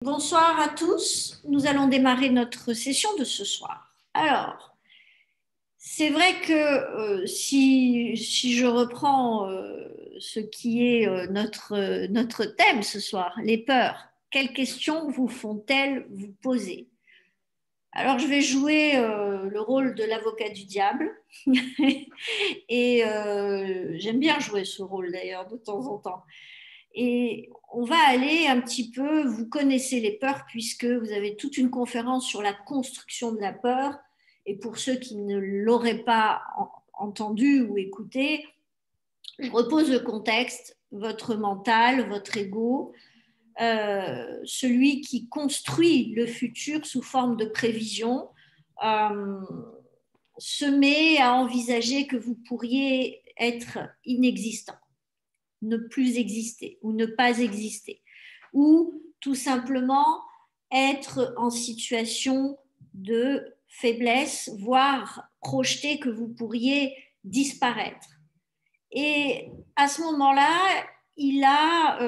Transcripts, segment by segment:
Bonsoir à tous. Nous allons démarrer notre session de ce soir. Alors, c'est vrai que si je reprends ce qui est notre thème ce soir, les peurs, quelles questions vous font-elles vous poser? Alors, je vais jouer le rôle de l'avocat du diable. Et j'aime bien jouer ce rôle d'ailleurs de temps en temps. Et on va aller un petit peu, vous connaissez les peurs puisque vous avez toute une conférence sur la construction de la peur. Et pour ceux qui ne l'auraient pas entendu ou écouté, je repose le contexte, votre mental, votre ego, celui qui construit le futur sous forme de prévision, euh, se met à envisager que vous pourriez être inexistant, ne plus exister ou ne pas exister, ou tout simplement être en situation de faiblesse, voire projeter que vous pourriez disparaître. Et à ce moment-là, il a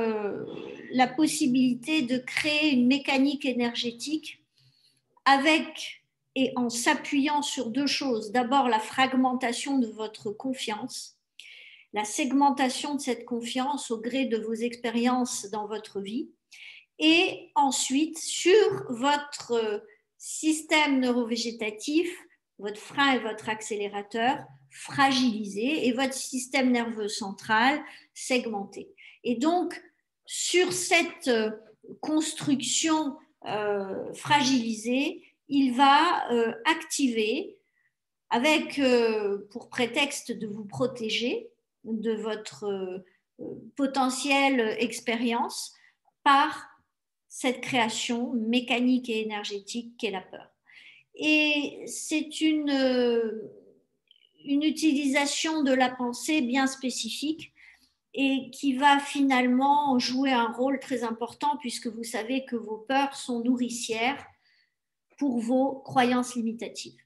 la possibilité de créer une mécanique énergétique avec et en s'appuyant sur deux choses. D'abord, la fragmentation de votre confiance, la segmentation de cette confiance au gré de vos expériences dans votre vie, et ensuite sur votre système neurovégétatif, votre frein et votre accélérateur fragilisé et votre système nerveux central segmenté. Et donc, sur cette construction fragilisée, il va activer, avec pour prétexte de vous protéger de votre potentielle expérience par cette création mécanique et énergétique qu'est la peur. Et c'est une utilisation de la pensée bien spécifique et qui va finalement jouer un rôle très important puisque vous savez que vos peurs sont nourricières pour vos croyances limitatives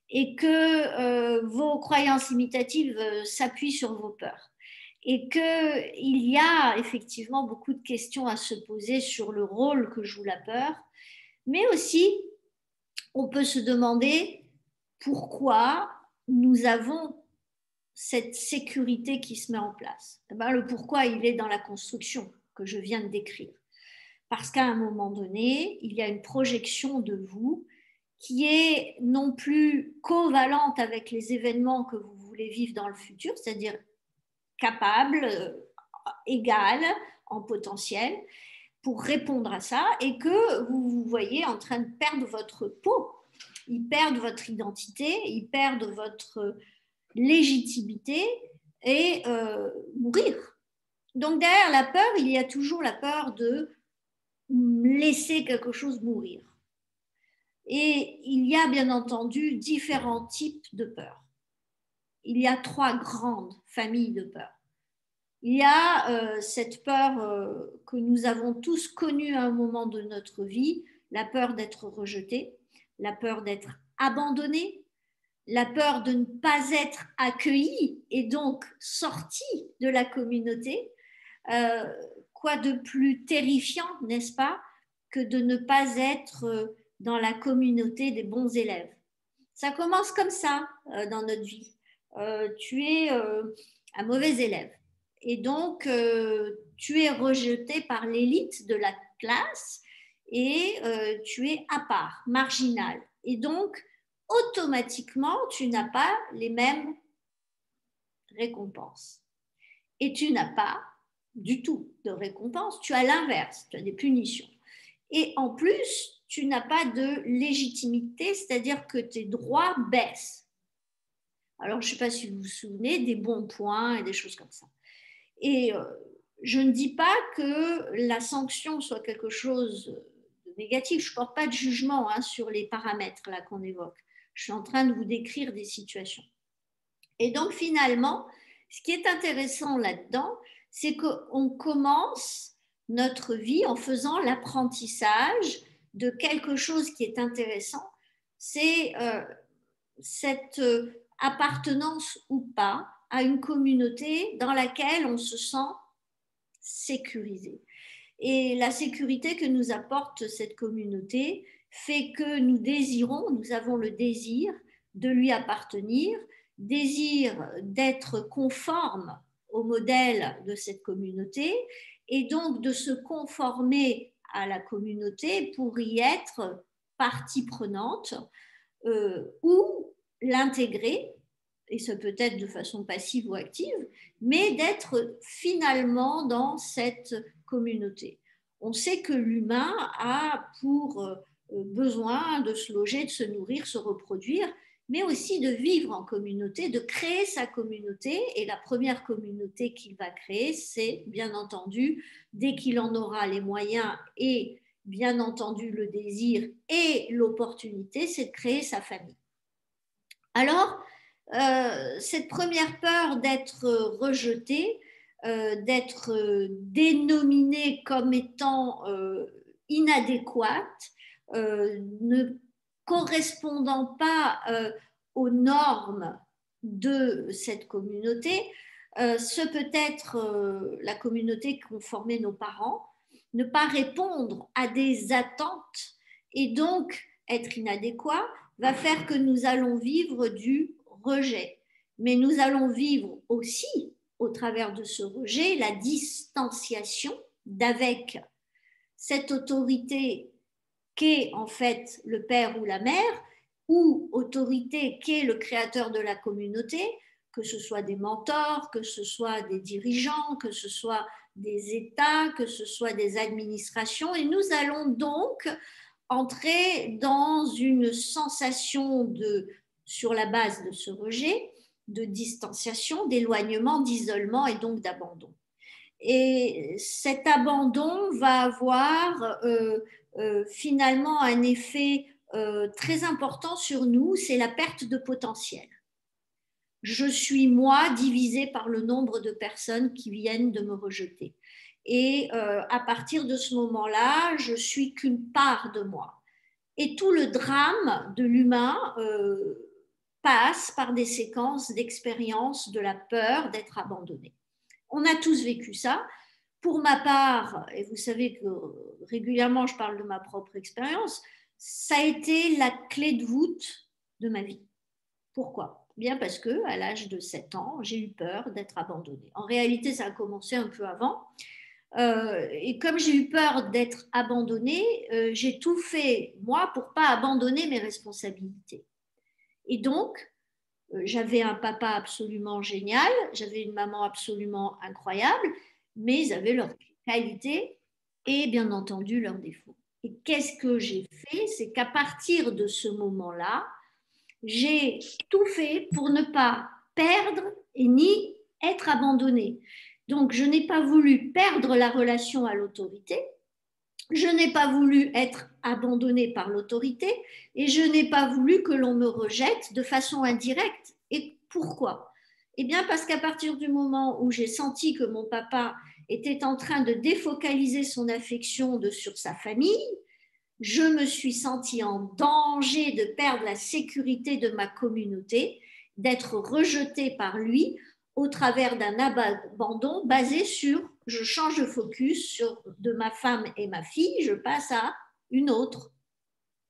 et que vos croyances limitatives s'appuient sur vos peurs et qu'il y a effectivement beaucoup de questions à se poser sur le rôle que joue la peur, mais aussi on peut se demander pourquoi nous avons cette sécurité qui se met en place. Eh bien, le pourquoi, il est dans la construction que je viens de décrire. Parce qu'à un moment donné, il y a une projection de vous qui est non plus covalente avec les événements que vous voulez vivre dans le futur, c'est-à-dire capable, égale en potentiel pour répondre à ça, et que vous vous voyez en train de perdre votre peau, ils perdent votre identité, ils perdent votre légitimité et mourir. Donc derrière la peur, il y a toujours la peur de laisser quelque chose mourir. Et il y a bien entendu différents types de peurs. Il y a trois grandes familles de peurs. Il y a cette peur que nous avons tous connue à un moment de notre vie, la peur d'être rejeté, la peur d'être abandonné, la peur de ne pas être accueilli et donc sorti de la communauté. Quoi de plus terrifiant, n'est-ce pas, que de ne pas être dans la communauté des bons élèves. Ça commence comme ça dans notre vie. Tu es un mauvais élève et donc tu es rejeté par l'élite de la classe et tu es à part, marginal. Et donc, automatiquement, tu n'as pas les mêmes récompenses. Et tu n'as pas du tout de récompense, tu as l'inverse, tu as des punitions. Et en plus, tu n'as pas de légitimité, c'est-à-dire que tes droits baissent. Alors, je ne sais pas si vous vous souvenez des bons points et des choses comme ça. Et je ne dis pas que la sanction soit quelque chose de négatif. Je ne porte pas de jugement sur les paramètres là qu'on évoque. Je suis en train de vous décrire des situations. Et donc, finalement, ce qui est intéressant là-dedans, c'est qu'on commence notre vie en faisant l'apprentissage de quelque chose qui est intéressant. C'est cette appartenance ou pas à une communauté dans laquelle on se sent sécurisé. Et la sécurité que nous apporte cette communauté fait que nous avons le désir de lui appartenir, désir d'être conforme au modèle de cette communauté et donc de se conformer à la communauté pour y être partie prenante ou l'intégrer, et ça peut être de façon passive ou active, mais d'être finalement dans cette communauté. On sait que l'humain a pour besoin de se loger, de se nourrir, se reproduire, mais aussi de vivre en communauté, de créer sa communauté. Et la première communauté qu'il va créer, c'est bien entendu, dès qu'il en aura les moyens et bien entendu le désir et l'opportunité, c'est de créer sa famille. Alors, cette première peur d'être rejeté, d'être dénominé comme étant inadéquate, ne correspondant pas aux normes de cette communauté, ce peut être la communauté qu'ont formée nos parents, ne pas répondre à des attentes et donc être inadéquat va faire que nous allons vivre du rejet. Mais nous allons vivre aussi, au travers de ce rejet, la distanciation d'avec cette autorité qu'est en fait le père ou la mère, ou autorité qu'est le créateur de la communauté, que ce soit des mentors, que ce soit des dirigeants, que ce soit des États, que ce soit des administrations. Et nous allons donc entrer dans une sensation sur la base de ce rejet, de distanciation, d'éloignement, d'isolement et donc d'abandon. Et cet abandon va avoir finalement un effet très important sur nous, c'est la perte de potentiel. Je suis moi divisé par le nombre de personnes qui viennent de me rejeter. Et à partir de ce moment-là, je suis qu'une part de moi. Et tout le drame de l'humain passe par des séquences d'expérience de la peur d'être abandonné. On a tous vécu ça. Pour ma part, et vous savez que régulièrement je parle de ma propre expérience, ça a été la clé de voûte de ma vie. Pourquoi ? Bien parce qu'à l'âge de 7 ans, j'ai eu peur d'être abandonnée. En réalité, ça a commencé un peu avant. Et comme j'ai eu peur d'être abandonnée, j'ai tout fait, moi, pour ne pas abandonner mes responsabilités. Et donc, j'avais un papa absolument génial, j'avais une maman absolument incroyable, mais ils avaient leurs qualités et bien entendu leurs défauts. Et qu'est-ce que j'ai fait ? C'est qu'à partir de ce moment-là, j'ai tout fait pour ne pas perdre et ni être abandonnée. Donc, je n'ai pas voulu perdre la relation à l'autorité, je n'ai pas voulu être abandonnée par l'autorité et je n'ai pas voulu que l'on me rejette de façon indirecte. Et pourquoi ? Eh bien, parce qu'à partir du moment où j'ai senti que mon papa était en train de défocaliser son affection sur sa famille, je me suis sentie en danger de perdre la sécurité de ma communauté, d'être rejetée par lui au travers d'un abandon basé sur je change de focus de ma femme et ma fille, je passe à une autre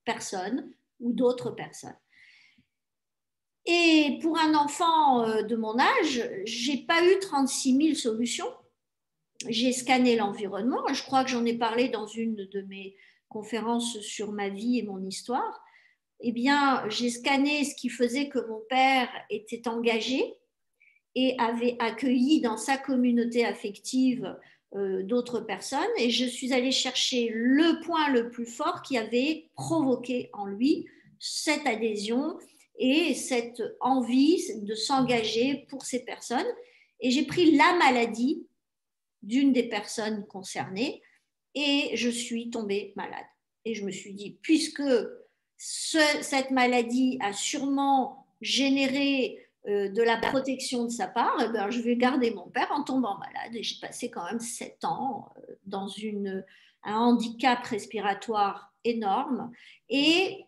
personne ou d'autres personnes. Et pour un enfant de mon âge, je n'ai pas eu 36 000 solutions. J'ai scanné l'environnement, je crois que j'en ai parlé dans une de mes conférences sur ma vie et mon histoire. Eh bien, j'ai scanné ce qui faisait que mon père était engagé et avait accueilli dans sa communauté affective d'autres personnes. Et je suis allée chercher le point le plus fort qui avait provoqué en lui cette adhésion et cette envie de s'engager pour ces personnes. Et j'ai pris la maladie d'une des personnes concernées et je suis tombée malade. Et je me suis dit, puisque cette maladie a sûrement généré de la protection de sa part, eh ben, je vais garder mon père en tombant malade. Et j'ai passé quand même 7 ans dans un handicap respiratoire énorme. Et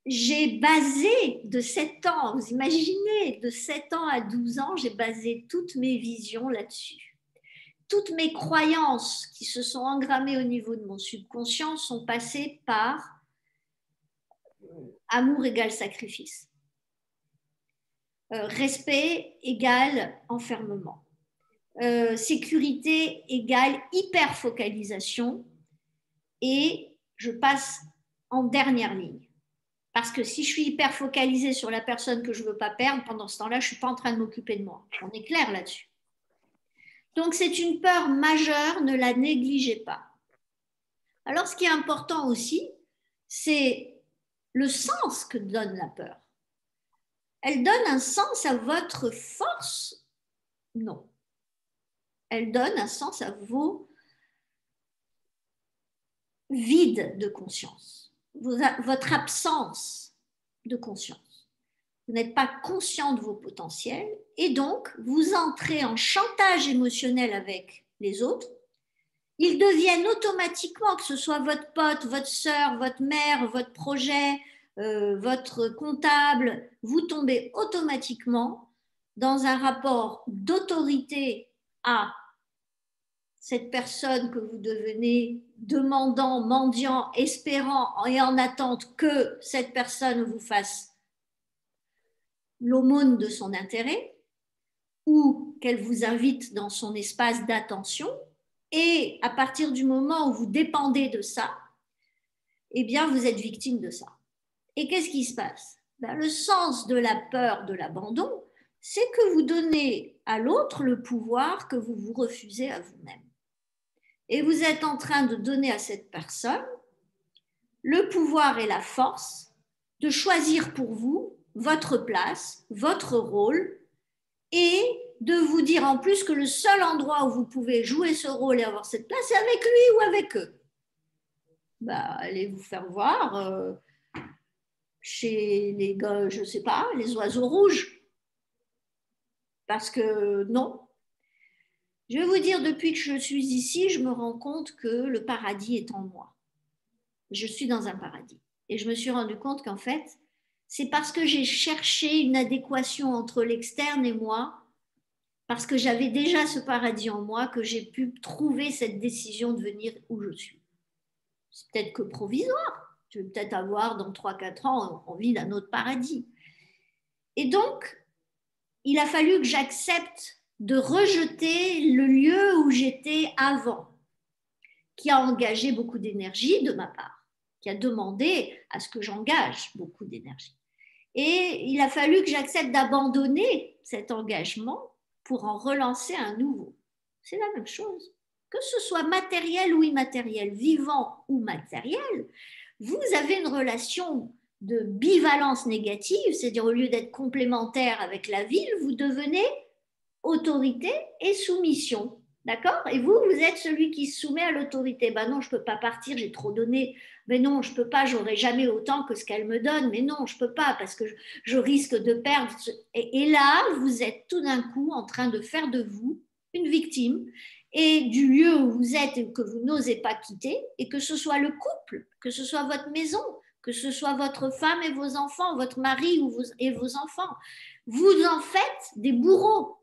j'ai basé de 7 ans, vous imaginez, de 7 ans à 12 ans, j'ai basé toutes mes visions là-dessus. toutes mes croyances qui se sont engrammées au niveau de mon subconscient sont passées par amour égale sacrifice. Respect égale enfermement. Sécurité égale hyper-focalisation. Et je passe en dernière ligne. Parce que si je suis hyper focalisée sur la personne que je ne veux pas perdre, pendant ce temps-là, je ne suis pas en train de m'occuper de moi. On est clair là-dessus. Donc, c'est une peur majeure, ne la négligez pas. Alors, ce qui est important aussi, c'est le sens que donne la peur. Elle donne un sens à votre force? Non. Elle donne un sens à vos vides de conscience, votre absence de conscience. Vous n'êtes pas conscient de vos potentiels et donc vous entrez en chantage émotionnel avec les autres. Ils deviennent automatiquement, que ce soit votre pote, votre sœur, votre mère, votre projet, votre comptable, vous tombez automatiquement dans un rapport d'autorité à cette personne que vous devenez demandant, mendiant, espérant et en attente que cette personne vous fasse l'aumône de son intérêt ou qu'elle vous invite dans son espace d'attention. Et à partir du moment où vous dépendez de ça, eh bien, vous êtes victime de ça. Et qu'est-ce qui se passe? Le sens de la peur de l'abandon, c'est que vous donnez à l'autre le pouvoir que vous vous refusez à vous-même. Et vous êtes en train de donner à cette personne le pouvoir et la force de choisir pour vous votre place, votre rôle, et de vous dire en plus que le seul endroit où vous pouvez jouer ce rôle et avoir cette place, c'est avec lui ou avec eux. Allez vous faire voir chez les gars, je ne sais pas, les oiseaux rouges. Parce que non. Je vais vous dire, depuis que je suis ici, je me rends compte que le paradis est en moi. Je suis dans un paradis. Et je me suis rendu compte qu'en fait, c'est parce que j'ai cherché une adéquation entre l'externe et moi, parce que j'avais déjà ce paradis en moi, que j'ai pu trouver cette décision de venir où je suis. C'est peut-être que provisoire. Je vais peut-être avoir dans 3-4 ans envie d'un autre paradis. Et donc, il a fallu que j'accepte de rejeter le lieu où j'étais avant, qui a engagé beaucoup d'énergie de ma part, qui a demandé à ce que j'engage beaucoup d'énergie. Et il a fallu que j'accepte d'abandonner cet engagement pour en relancer un nouveau. C'est la même chose. Que ce soit matériel ou immatériel, vivant ou matériel, vous avez une relation de bivalence négative, c'est-à-dire au lieu d'être complémentaire avec la ville, vous devenez autorité et soumission. D'accord? Et vous, vous êtes celui qui se soumet à l'autorité. Ben non, je ne peux pas partir, j'ai trop donné. Mais non, je ne peux pas, j'aurai jamais autant que ce qu'elle me donne. Mais non, je ne peux pas parce que je risque de perdre. Et là, vous êtes tout d'un coup en train de faire de vous une victime et du lieu où vous êtes et que vous n'osez pas quitter, et que ce soit le couple, que ce soit votre maison, que ce soit votre femme et vos enfants, votre mari et vos enfants. Vous en faites des bourreaux.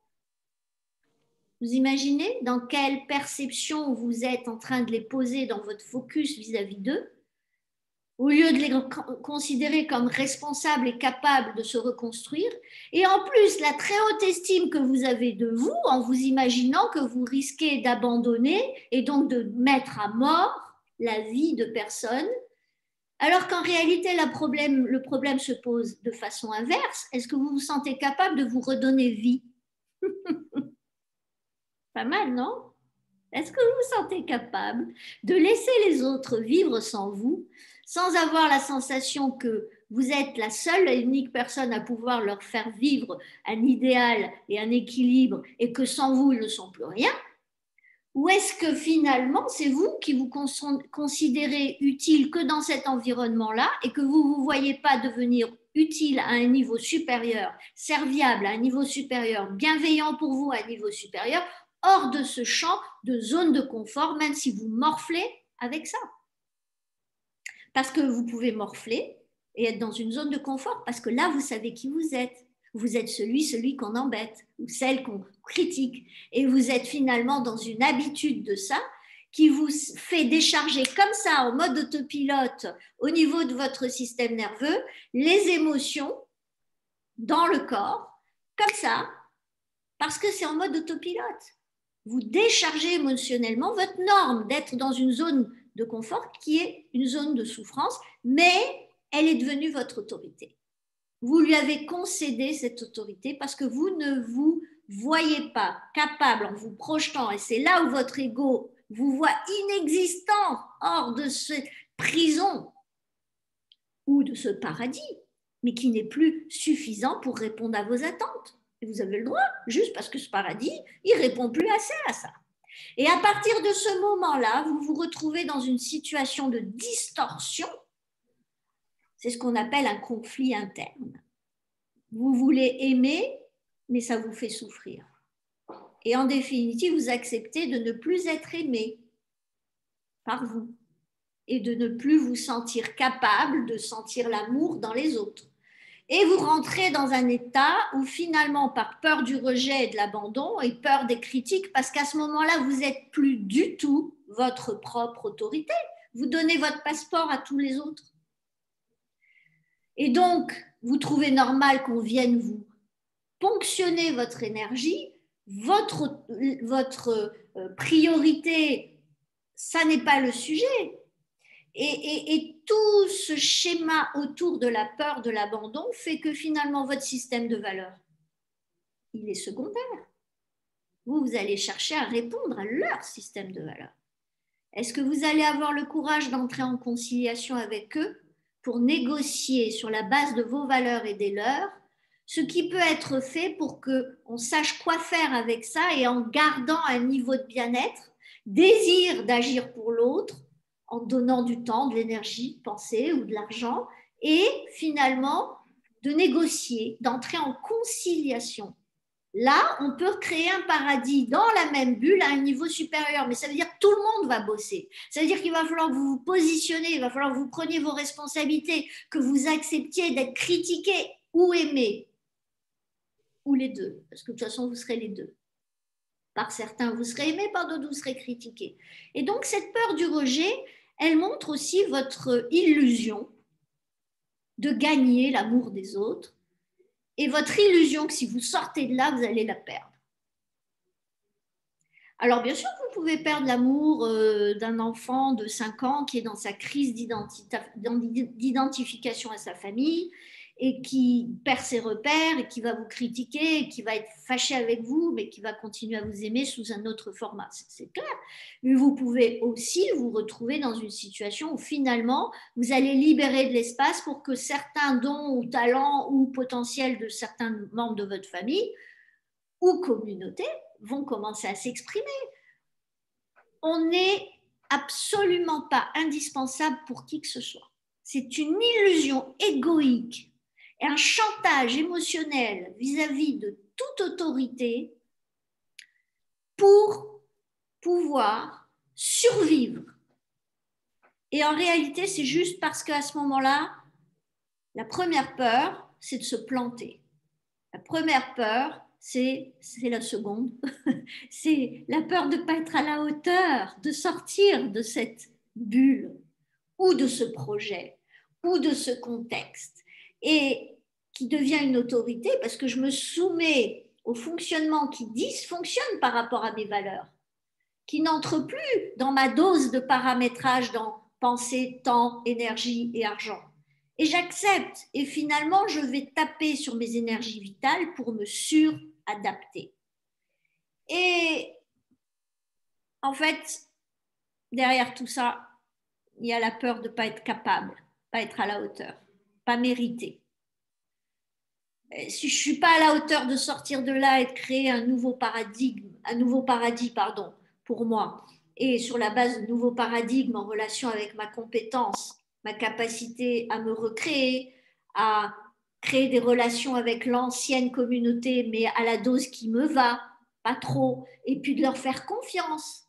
Vous imaginez dans quelle perception vous êtes en train de les poser dans votre focus vis-à-vis d'eux, au lieu de les considérer comme responsables et capables de se reconstruire. Et en plus, la très haute estime que vous avez de vous, en vous imaginant que vous risquez d'abandonner et donc de mettre à mort la vie de personnes, alors qu'en réalité, le problème se pose de façon inverse. Est-ce que vous vous sentez capable de vous redonner vie? Pas mal, non? Est-ce que vous vous sentez capable de laisser les autres vivre sans vous, sans avoir la sensation que vous êtes la seule et unique personne à pouvoir leur faire vivre un idéal et un équilibre et que sans vous, ils ne sont plus rien? Ou est-ce que finalement, c'est vous qui vous considérez utile que dans cet environnement-là et que vous ne vous voyez pas devenir utile à un niveau supérieur, serviable à un niveau supérieur, bienveillant pour vous à un niveau supérieur, hors de ce champ de zone de confort, même si vous morflez avec ça? Parce que vous pouvez morfler et être dans une zone de confort, parce que là, vous savez qui vous êtes. Vous êtes celui qu'on embête ou celle qu'on critique. Et vous êtes finalement dans une habitude de ça qui vous fait décharger comme ça en mode autopilote au niveau de votre système nerveux les émotions dans le corps, comme ça, parce que c'est en mode autopilote. Vous déchargez émotionnellement votre norme d'être dans une zone de confort qui est une zone de souffrance, mais elle est devenue votre autorité. Vous lui avez concédé cette autorité parce que vous ne vous voyez pas capable en vous projetant, et c'est là où votre ego vous voit inexistant hors de cette prison ou de ce paradis, mais qui n'est plus suffisant pour répondre à vos attentes. Et vous avez le droit, juste parce que ce paradis, il ne répond plus assez à ça. Et à partir de ce moment-là, vous vous retrouvez dans une situation de distorsion. C'est ce qu'on appelle un conflit interne. Vous voulez aimer, mais ça vous fait souffrir. Et en définitive, vous acceptez de ne plus être aimé par vous et de ne plus vous sentir capable de sentir l'amour dans les autres. Et vous rentrez dans un état où finalement, par peur du rejet et de l'abandon et peur des critiques, parce qu'à ce moment-là, vous n'êtes plus du tout votre propre autorité. Vous donnez votre passeport à tous les autres. Et donc, vous trouvez normal qu'on vienne vous ponctionner votre énergie, votre priorité, ça n'est pas le sujet. Et tout ce schéma autour de la peur de l'abandon fait que finalement votre système de valeurs, il est secondaire. Vous allez chercher à répondre à leur système de valeurs. Est-ce que vous allez avoir le courage d'entrer en conciliation avec eux pour négocier sur la base de vos valeurs et des leurs ce qui peut être fait pour qu'on sache quoi faire avec ça et en gardant un niveau de bien-être, désir d'agir pour l'autre, en donnant du temps, de l'énergie, de penser ou de l'argent, et finalement de négocier, d'entrer en conciliation. Là, on peut créer un paradis dans la même bulle à un niveau supérieur, mais ça veut dire que tout le monde va bosser. Ça veut dire qu'il va falloir que vous vous positionnez, il va falloir que vous preniez vos responsabilités, que vous acceptiez d'être critiqué ou aimé, ou les deux, parce que de toute façon, vous serez les deux. Par certains, vous serez aimé, par d'autres, vous serez critiqué. Et donc, cette peur du rejet, elle montre aussi votre illusion de gagner l'amour des autres et votre illusion que si vous sortez de là, vous allez la perdre. Alors, bien sûr, vous pouvez perdre l'amour d'un enfant de 5 ans qui est dans sa crise d'identification à sa famille et qui perd ses repères et qui va vous critiquer et qui va être fâché avec vous, mais qui va continuer à vous aimer sous un autre format. C'est clair. Mais vous pouvez aussi vous retrouver dans une situation où finalement, vous allez libérer de l'espace pour que certains dons ou talents ou potentiels de certains membres de votre famille ou communauté vont commencer à s'exprimer. On n'est absolument pas indispensable pour qui que ce soit. C'est une illusion égoïque et un chantage émotionnel vis-à-vis de toute autorité pour pouvoir survivre. Et en réalité, c'est juste parce qu'à ce moment-là, la première peur, c'est de se planter. La première peur, c'est la seconde, c'est la peur de ne pas être à la hauteur, de sortir de cette bulle ou de ce projet ou de ce contexte et qui devient une autorité parce que je me soumets au fonctionnement qui dysfonctionne par rapport à mes valeurs, qui n'entre plus dans ma dose de paramétrage dans pensée, temps, énergie et argent. Et j'accepte. Et finalement, je vais taper sur mes énergies vitales pour me suradapter. Et en fait, derrière tout ça, il y a la peur de ne pas être capable, pas être à la hauteur, pas mériter. Si je ne suis pas à la hauteur de sortir de là et de créer un nouveau paradis, pour moi, et sur la base de nouveaux paradigmes en relation avec ma compétence, ma capacité à me recréer, à créer des relations avec l'ancienne communauté, mais à la dose qui me va, pas trop, et puis de leur faire confiance.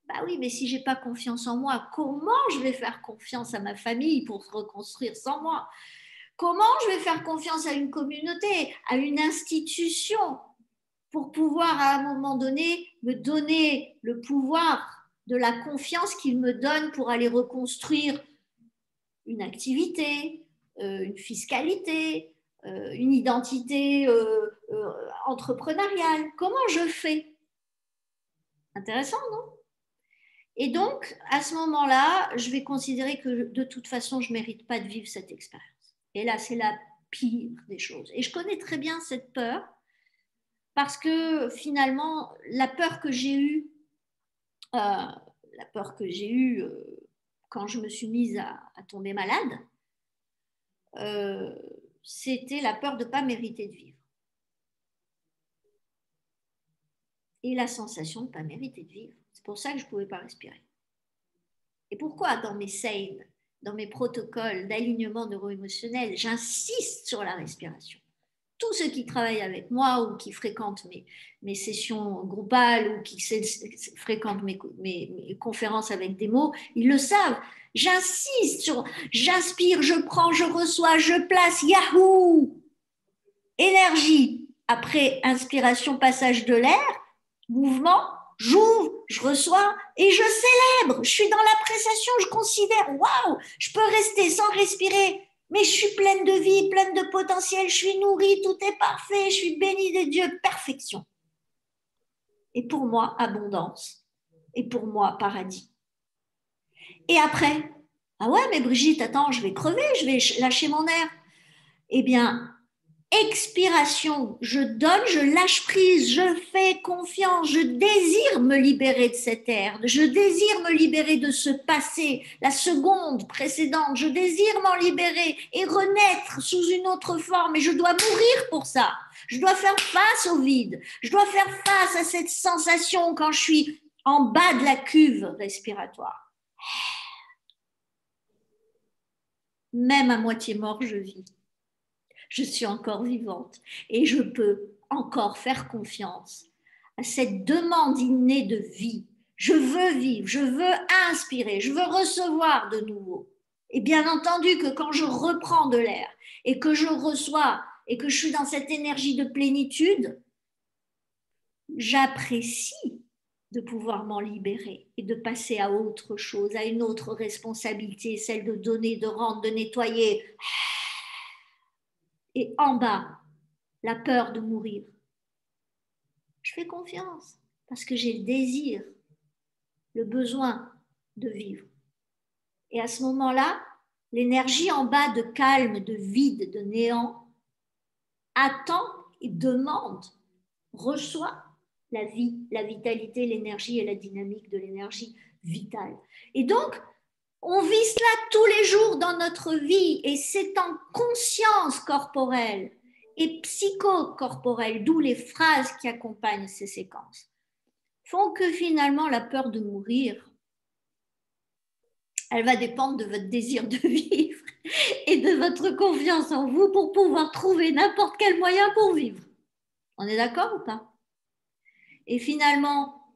Bah oui, mais si je n'ai pas confiance en moi, comment je vais faire confiance à ma famille pour se reconstruire sans moi? Comment je vais faire confiance à une communauté, à une institution pour pouvoir à un moment donné me donner le pouvoir de la confiance qu'il me donne pour aller reconstruire une activité, une fiscalité, une identité entrepreneuriale. Comment je fais? Intéressant, non? Et donc, à ce moment-là, je vais considérer que de toute façon, je ne mérite pas de vivre cette expérience. Et là, c'est la pire des choses. Et je connais très bien cette peur parce que finalement, la peur que j'ai eue, quand je me suis mise à tomber malade, c'était la peur de ne pas mériter de vivre. Et la sensation de ne pas mériter de vivre. C'est pour ça que je ne pouvais pas respirer. Et pourquoi dans mes SAID, dans mes protocoles d'alignement neuro-émotionnel, j'insiste sur la respiration? Tous ceux qui travaillent avec moi ou qui fréquentent mes sessions groupales ou qui fréquentent mes conférences avec des mots, ils le savent. J'insiste sur j'inspire, je prends, je reçois, je place, yahoo! Énergie. Après inspiration, passage de l'air, mouvement, j'ouvre, je reçois et je célèbre. Je suis dans l'appréciation, je considère, waouh, je peux rester sans respirer, mais je suis pleine de vie, pleine de potentiel, je suis nourrie, tout est parfait, je suis bénie des dieux, perfection. Et pour moi, abondance. Et pour moi, paradis. Et après, ah ouais, mais Brigitte, attends, je vais crever, je vais lâcher mon air. Eh bien, expiration, je donne, je lâche prise, je fais confiance, je désire me libérer de cet air, je désire me libérer de ce passé, la seconde précédente, je désire m'en libérer et renaître sous une autre forme et je dois mourir pour ça. Je dois faire face au vide, je dois faire face à cette sensation quand je suis en bas de la cuve respiratoire. Même à moitié mort, je vis. Je suis encore vivante et je peux encore faire confiance à cette demande innée de vie. Je veux vivre, je veux inspirer, je veux recevoir de nouveau. Et bien entendu que quand je reprends de l'air et que je reçois et que je suis dans cette énergie de plénitude, j'apprécie de pouvoir m'en libérer et de passer à autre chose, à une autre responsabilité, celle de donner, de rendre, de nettoyer. Et en bas, la peur de mourir. Je fais confiance parce que j'ai le désir, le besoin de vivre. Et à ce moment-là, l'énergie en bas de calme, de vide, de néant, attend et demande, reçoit la vie, la vitalité, l'énergie et la dynamique de l'énergie vitale. Et donc, on vit cela tous les jours dans notre vie et c'est en conscience corporelle et psychocorporelle, d'où les phrases qui accompagnent ces séquences, font que finalement la peur de mourir, elle va dépendre de votre désir de vivre et de votre confiance en vous pour pouvoir trouver n'importe quel moyen pour vivre. On est d'accord ou pas? Et finalement,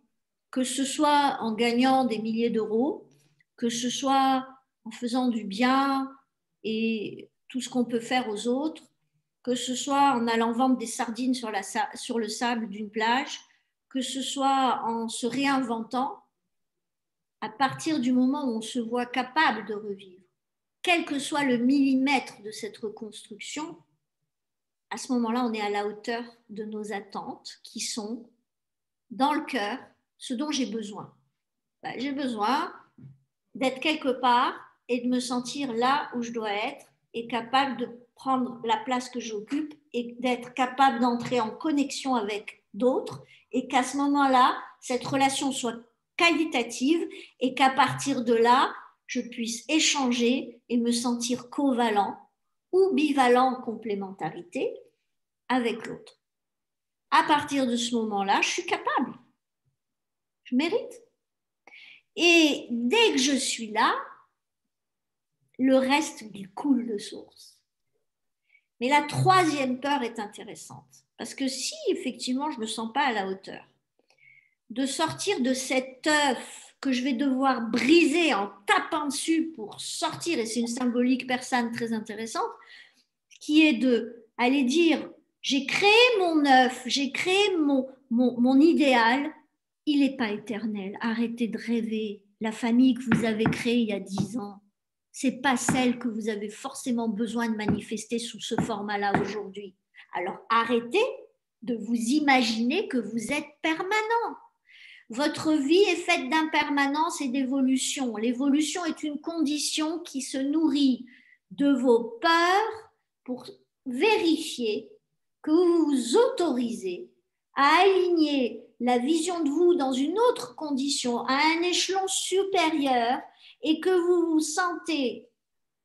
que ce soit en gagnant des milliers d'euros, que ce soit en faisant du bien et tout ce qu'on peut faire aux autres, que ce soit en allant vendre des sardines sur le sable d'une plage, que ce soit en se réinventant, à partir du moment où on se voit capable de revivre, quel que soit le millimètre de cette reconstruction, à ce moment-là, on est à la hauteur de nos attentes qui sont dans le cœur ce dont j'ai besoin. J'ai besoin d'être quelque part et de me sentir là où je dois être et capable de prendre la place que j'occupe et d'être capable d'entrer en connexion avec d'autres et qu'à ce moment-là, cette relation soit qualitative et qu'à partir de là, je puisse échanger et me sentir covalent ou bivalent en complémentarité avec l'autre. À partir de ce moment-là, je suis capable. Je mérite. Et dès que je suis là, le reste, il coule de source. Mais la troisième peur est intéressante. Parce que si, effectivement, je ne me sens pas à la hauteur, de sortir de cet œuf que je vais devoir briser en tapant dessus pour sortir, et c'est une symbolique persane très intéressante, qui est de aller dire, j'ai créé mon œuf, j'ai créé mon idéal, il n'est pas éternel. Arrêtez de rêver. La famille que vous avez créée il y a 10 ans, c'est pas celle que vous avez forcément besoin de manifester sous ce format-là aujourd'hui. Alors arrêtez de vous imaginer que vous êtes permanent. Votre vie est faite d'impermanence et d'évolution. L'évolution est une condition qui se nourrit de vos peurs pour vérifier que vous vous autorisez à aligner la vision de vous dans une autre condition, à un échelon supérieur, et que vous vous sentez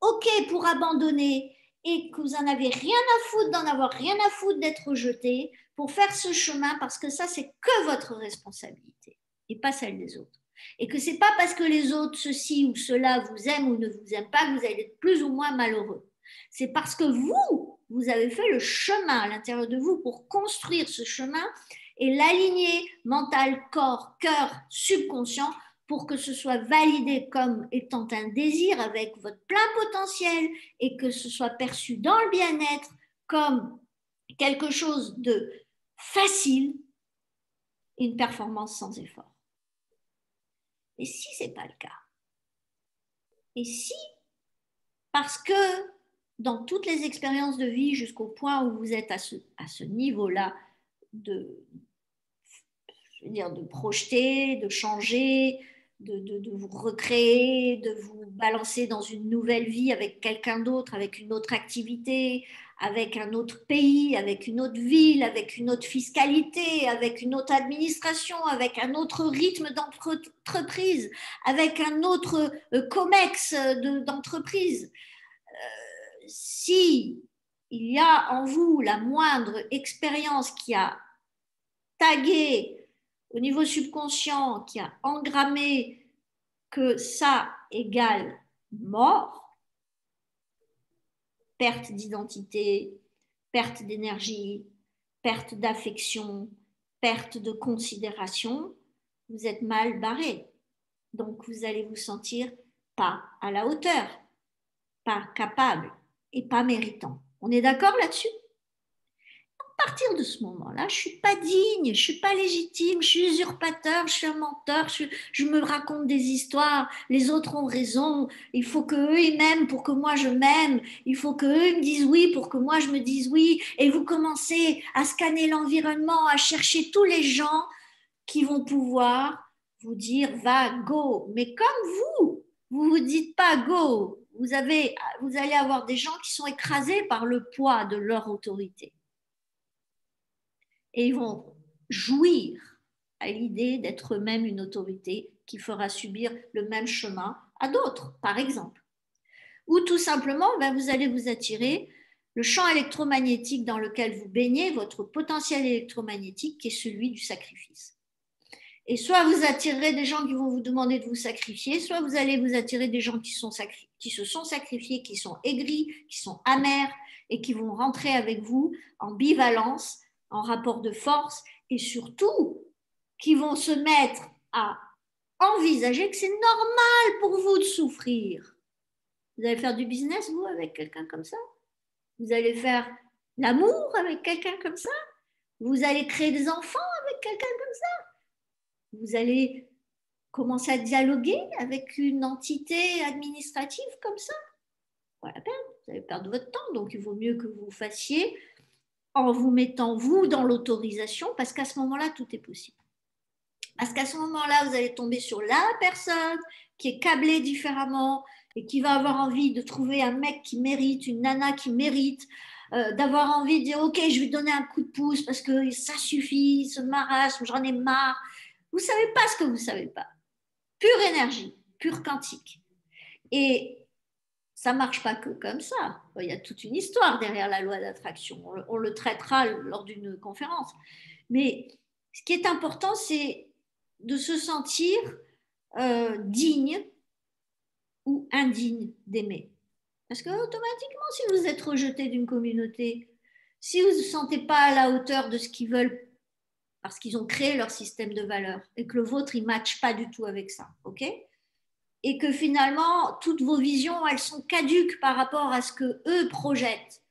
OK pour abandonner et que vous n'en avez rien à foutre d'en avoir rien à foutre d'être rejeté pour faire ce chemin, parce que ça, c'est que votre responsabilité et pas celle des autres. Et que c'est pas parce que les autres, ceci ou cela, vous aiment ou ne vous aiment pas, que vous allez être plus ou moins malheureux. C'est parce que vous avez fait le chemin à l'intérieur de vous pour construire ce chemin et l'aligner mental, corps, cœur, subconscient pour que ce soit validé comme étant un désir avec votre plein potentiel et que ce soit perçu dans le bien-être comme quelque chose de facile et une performance sans effort. Et si ce n'est pas le cas, et si, parce que dans toutes les expériences de vie jusqu'au point où vous êtes à ce niveau-là de projeter, de changer, de vous recréer, de vous balancer dans une nouvelle vie avec quelqu'un d'autre, avec une autre activité, avec un autre pays, avec une autre ville, avec une autre fiscalité, avec une autre administration, avec un autre rythme d'entreprise, avec un autre COMEX d'entreprise. Si il y a en vous la moindre expérience qui a tagué au niveau subconscient, qui a engrammé que ça égale mort, perte d'identité, perte d'énergie, perte d'affection, perte de considération, vous êtes mal barré. Donc vous allez vous sentir pas à la hauteur, pas capable et pas méritant. On est d'accord là-dessus? À partir de ce moment-là, je ne suis pas digne, je ne suis pas légitime, je suis usurpateur, je suis un menteur, je me raconte des histoires, les autres ont raison, il faut qu'eux ils m'aiment pour que moi je m'aime, il faut qu'eux ils me disent oui pour que moi je me dise oui, et vous commencez à scanner l'environnement, à chercher tous les gens qui vont pouvoir vous dire va, go, mais comme vous vous dites pas go, vous allez avoir des gens qui sont écrasés par le poids de leur autorité. Et ils vont jouir à l'idée d'être eux-mêmes une autorité qui fera subir le même chemin à d'autres, par exemple. Ou tout simplement, vous allez vous attirer le champ électromagnétique dans lequel vous baignez, votre potentiel électromagnétique, qui est celui du sacrifice. Et soit vous attirerez des gens qui vont vous demander de vous sacrifier, soit vous allez vous attirer des gens qui se sont sacrifiés, qui sont aigris, qui sont amers et qui vont rentrer avec vous en bivalence, en rapport de force, et surtout qui vont se mettre à envisager que c'est normal pour vous de souffrir. Vous allez faire du business, vous, avec quelqu'un comme ça? Vous allez faire l'amour avec quelqu'un comme ça? Vous allez créer des enfants avec quelqu'un comme ça? Vous allez commencer à dialoguer avec une entité administrative comme ça? Pas la peine, vous allez perdre votre temps, donc il vaut mieux que vous fassiez en vous mettant vous dans l'autorisation, parce qu'à ce moment-là, tout est possible. Parce qu'à ce moment-là, vous allez tomber sur la personne qui est câblée différemment et qui va avoir envie de trouver un mec qui mérite, une nana qui mérite, d'avoir envie de dire ok, je vais donner un coup de pouce parce que ça suffit, ce marasme, j'en ai marre. Vous ne savez pas ce que vous ne savez pas. Pure énergie, pure quantique. Et ça ne marche pas que comme ça. Il y a toute une histoire derrière la loi d'attraction. On le traitera lors d'une conférence. Mais ce qui est important, c'est de se sentir digne ou indigne d'aimer. Parce que automatiquement, si vous êtes rejeté d'une communauté, si vous ne vous sentez pas à la hauteur de ce qu'ils veulent, parce qu'ils ont créé leur système de valeurs, et que le vôtre, il ne matche pas du tout avec ça, ok ? Et que finalement, toutes vos visions, elles sont caduques par rapport à ce qu'eux projettent.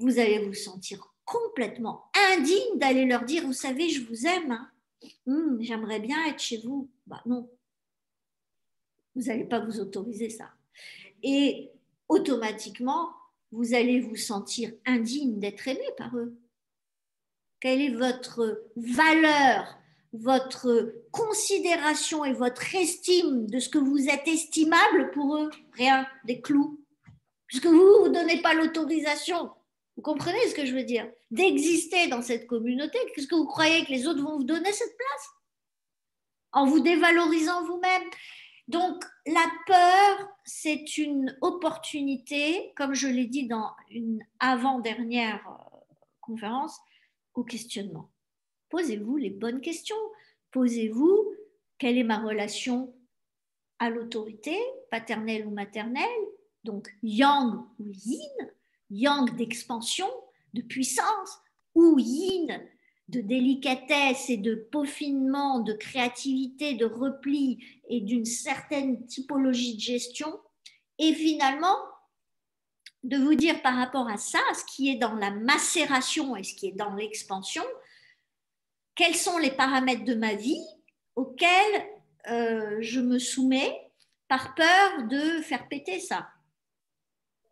vous allez vous sentir complètement indigne d'aller leur dire, vous savez, je vous aime, hein. J'aimerais bien être chez vous. Bah non, vous n'allez pas vous autoriser ça. Et automatiquement, vous allez vous sentir indigne d'être aimé par eux. Quelle est votre valeur, votre considération et votre estime de ce que vous êtes estimable pour eux? Rien, des clous. Puisque vous ne vous donnez pas l'autorisation. Vous comprenez ce que je veux dire? D'exister dans cette communauté. Qu'est-ce que vous croyez que les autres vont vous donner cette place? En vous dévalorisant vous-même. Donc, la peur, c'est une opportunité, comme je l'ai dit dans une avant-dernière conférence, au questionnement. Posez-vous les bonnes questions. Posez-vous, quelle est ma relation à l'autorité, paternelle ou maternelle? Donc, yang ou yin, yang d'expansion, de puissance, ou yin de délicatesse et de peaufinement, de créativité, de repli et d'une certaine typologie de gestion. Et finalement, de vous dire par rapport à ça, ce qui est dans la macération et ce qui est dans l'expansion, quels sont les paramètres de ma vie auxquels je me soumets par peur de faire péter ça,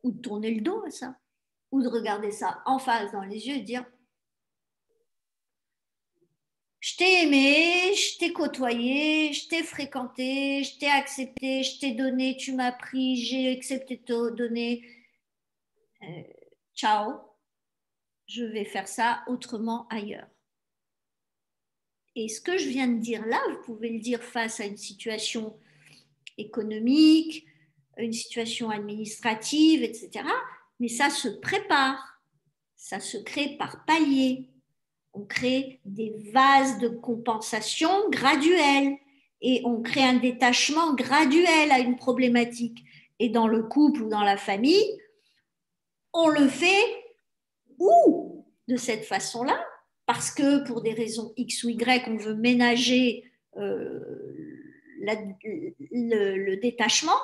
ou de tourner le dos à ça, ou de regarder ça en face dans les yeux et de dire je t'ai aimé, je t'ai côtoyé, je t'ai fréquenté, je t'ai accepté, je t'ai donné, tu m'as pris, j'ai accepté de te donner. Ciao, je vais faire ça autrement ailleurs. Et ce que je viens de dire là, vous pouvez le dire face à une situation économique, une situation administrative, etc. Mais ça se prépare, ça se crée par paliers. On crée des vases de compensation graduels et on crée un détachement graduel à une problématique. Et dans le couple ou dans la famille, on le fait ou de cette façon-là, parce que pour des raisons X ou Y, on veut ménager le détachement,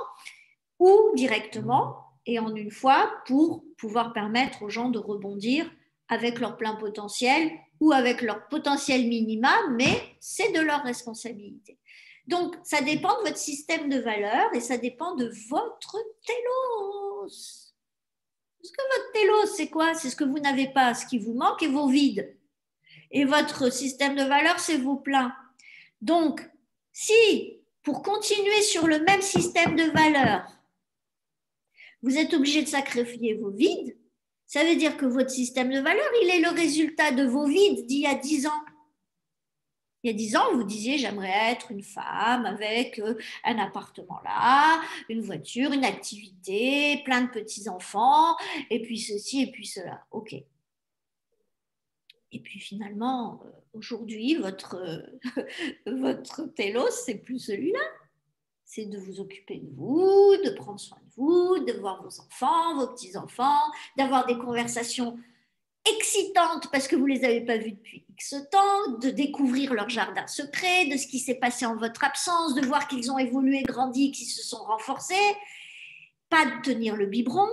ou directement, et en une fois, pour pouvoir permettre aux gens de rebondir avec leur plein potentiel ou avec leur potentiel minimum, mais c'est de leur responsabilité. Donc, ça dépend de votre système de valeurs et ça dépend de votre télos. Parce que votre télos, c'est quoi? C'est ce que vous n'avez pas, ce qui vous manque et vos vides. Et votre système de valeurs, c'est vos pleins. Donc, si, pour continuer sur le même système de valeurs, vous êtes obligé de sacrifier vos vides, ça veut dire que votre système de valeurs, il est le résultat de vos vides d'il y a 10 ans. Il y a 10 ans, vous disiez, j'aimerais être une femme avec un appartement là, une voiture, une activité, plein de petits-enfants, et puis ceci, et puis cela. OK. Et puis finalement, aujourd'hui, votre télos, c'est plus celui-là. C'est de vous occuper de vous, de prendre soin de vous, de voir vos enfants, vos petits-enfants, d'avoir des conversations excitantes parce que vous ne les avez pas vus depuis X temps, de découvrir leur jardin secret, de ce qui s'est passé en votre absence, de voir qu'ils ont évolué, grandi, qu'ils se sont renforcés, pas de tenir le biberon.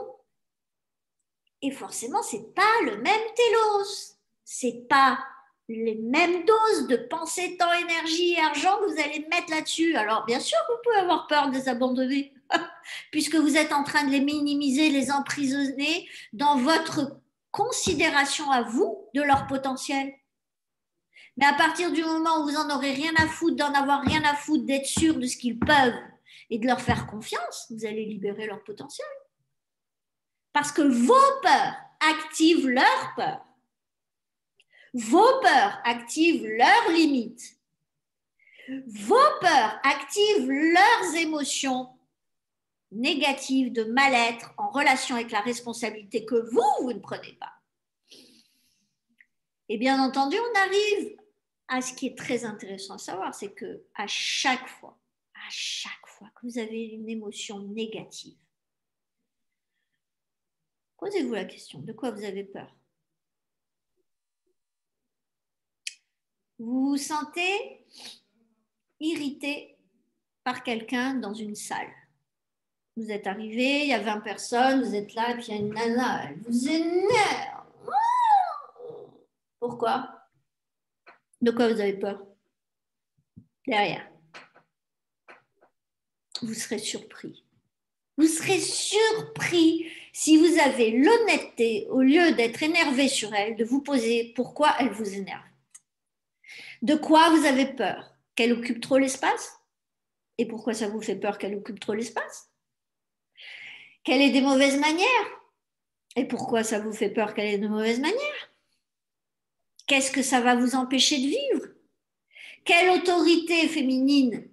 Et forcément, ce n'est pas le même télos. Ce n'est pas les mêmes doses de pensée, temps, énergie et argent que vous allez mettre là-dessus. Alors, bien sûr, vous pouvez avoir peur de les abandonner, puisque vous êtes en train de les minimiser, les emprisonner dans votre considération à vous de leur potentiel. Mais à partir du moment où vous n'en aurez rien à foutre, d'en avoir rien à foutre, d'être sûr de ce qu'ils peuvent et de leur faire confiance, vous allez libérer leur potentiel. Parce que vos peurs activent leurs peurs. Vos peurs activent leurs limites. Vos peurs activent leurs émotions négatives de mal-être en relation avec la responsabilité que vous ne prenez pas. Et bien entendu, on arrive à ce qui est très intéressant à savoir, c'est que à chaque fois que vous avez une émotion négative, posez-vous la question, de quoi vous avez peur? Vous vous sentez irrité par quelqu'un dans une salle. Vous êtes arrivé, il y a 20 personnes, vous êtes là, et puis il y a une nana, elle vous énerve. Pourquoi? De quoi vous avez peur? Derrière. Vous serez surpris. Vous serez surpris si vous avez l'honnêteté, au lieu d'être énervé sur elle, de vous poser pourquoi elle vous énerve. De quoi vous avez peur? Qu'elle occupe trop l'espace? Et pourquoi ça vous fait peur qu'elle occupe trop l'espace? Qu'elle ait des mauvaises manières? Et pourquoi ça vous fait peur qu'elle ait de mauvaises manières? Qu'est-ce que ça va vous empêcher de vivre? Quelle autorité féminine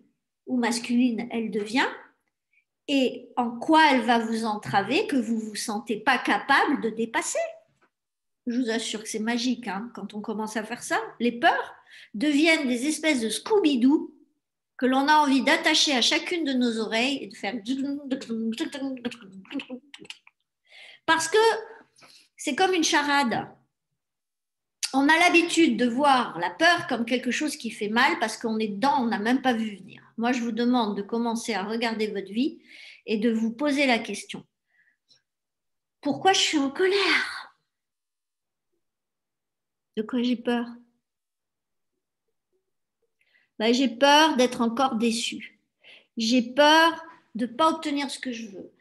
ou masculine elle devient? Et en quoi elle va vous entraver que vous ne vous sentez pas capable de dépasser? Je vous assure que c'est magique hein, quand on commence à faire ça. Les peurs deviennent des espèces de Scooby-Doo que l'on a envie d'attacher à chacune de nos oreilles et de faire... Parce que c'est comme une charade. On a l'habitude de voir la peur comme quelque chose qui fait mal parce qu'on est dedans, on n'a même pas vu venir. Moi, je vous demande de commencer à regarder votre vie et de vous poser la question. Pourquoi je suis en colère? De quoi j'ai peur? Ben, j'ai peur d'être encore déçue. J'ai peur de ne pas obtenir ce que je veux.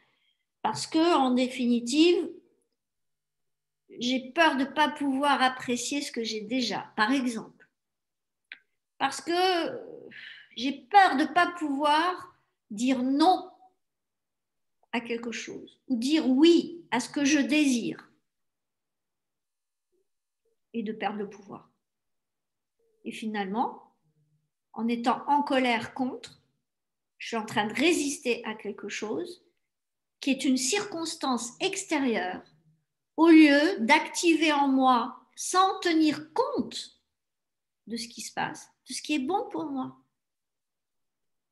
Parce que, en définitive, j'ai peur de ne pas pouvoir apprécier ce que j'ai déjà, par exemple. Parce que j'ai peur de ne pas pouvoir dire non à quelque chose ou dire oui à ce que je désire et de perdre le pouvoir. Et finalement, en étant en colère contre, je suis en train de résister à quelque chose qui est une circonstance extérieure au lieu d'activer en moi sans tenir compte de ce qui se passe, de ce qui est bon pour moi.